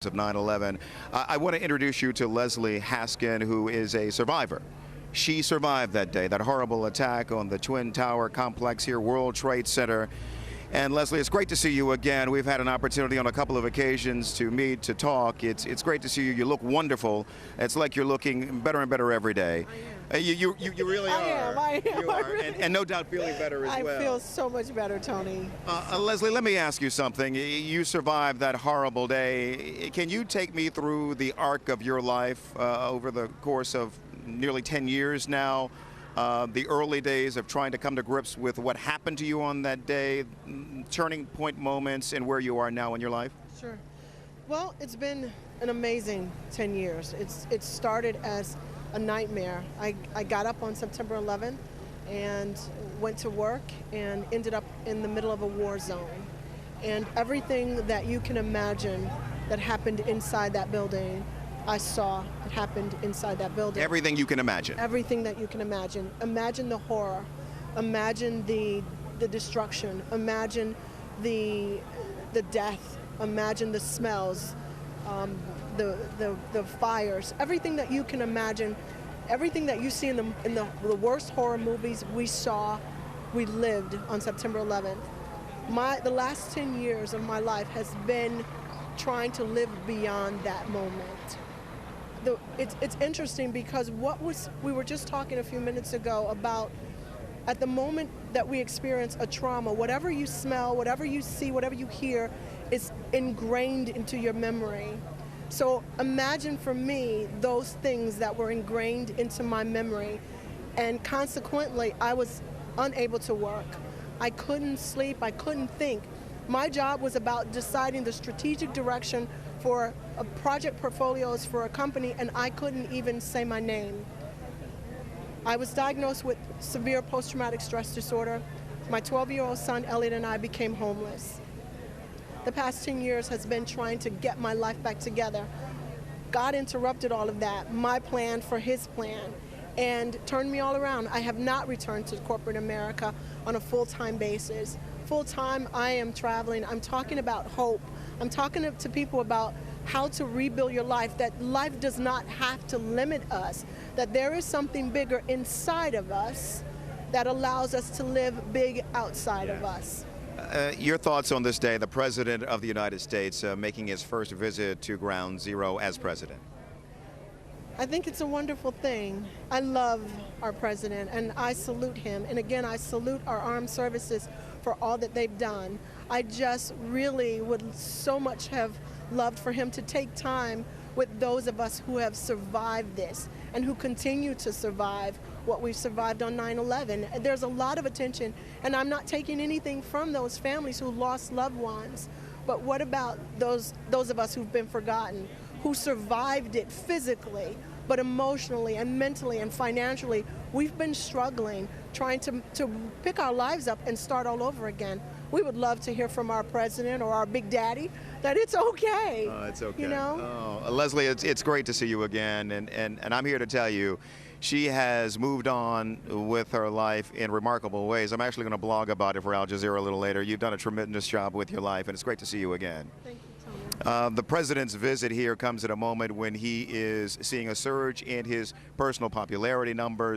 of 9/11. I want to introduce you to Leslie Haskin, who is a survivor. She survived that day, that horrible attack on the Twin Tower complex here, World Trade Center. And Leslie, it's great to see you again. We've had an opportunity on a couple of occasions to meet, to talk. It's great to see you. You look wonderful. It's like you're looking better and better every day. I am. You really are. I am. You are. And no doubt feeling better as well. I feel so much better, Tony. Leslie, let me ask you something. You survived that horrible day. Can you take me through the arc of your life over the course of nearly 10 years now? The early days of trying to come to grips with what happened to you on that day, turning point moments, and where you are now in your life? Sure. Well, it's been an amazing 10 years. It started as a nightmare. I got up on September 11th and went to work and ended up in the middle of a war zone. And everything that you can imagine that happened inside that building, I saw it happened inside that building. Everything you can imagine. Everything that you can imagine. Imagine the horror. Imagine the destruction. Imagine the death. Imagine the smells, the fires. Everything that you can imagine. Everything that you see in the worst horror movies we saw, we lived on September 11th. The last 10 years of my life has been trying to live beyond that moment. It's interesting because we were just talking a few minutes ago about at the moment that we experience a trauma, whatever you smell, whatever you see, whatever you hear is ingrained into your memory. So imagine for me those things that were ingrained into my memory, and consequently I was unable to work. I couldn't sleep, I couldn't think. My job was about deciding the strategic direction for a project portfolios for a company, and I couldn't even say my name. I was diagnosed with severe post-traumatic stress disorder. My 12-year-old son, Elliot, and I became homeless. The past 10 years has been trying to get my life back together. God interrupted all of that, my plan for his plan, and turned me all around. I have not returned to corporate America on a full-time basis. Full-time, I am traveling. I'm talking about hope. I'm talking to people about how to rebuild your life, that life does not have to limit us, that there is something bigger inside of us that allows us to live big outside of us. Your thoughts on this day, the President of the United States making his first visit to Ground Zero as President? I think it's a wonderful thing. I love our president and I salute him. And again, I salute our armed services for all that they've done. I just really would so much have loved for him to take time with those of us who have survived this and who continue to survive what we've survived on 9/11. There's a lot of attention, and I'm not taking anything from those families who lost loved ones. But what about those of us who've been forgotten, who survived it physically, but emotionally and mentally and financially? We've been struggling, trying to pick our lives up and start all over again. We would love to hear from our president or our big daddy that it's okay. It's okay. You know? Leslie, it's great to see you again, and I'm here to tell you, she has moved on with her life in remarkable ways. I'm actually going to blog about it for Al Jazeera a little later. You've done a tremendous job with your life, and it's great to see you again. Thank you, Tony. The president's visit here comes at a moment when he is seeing a surge in his personal popularity numbers.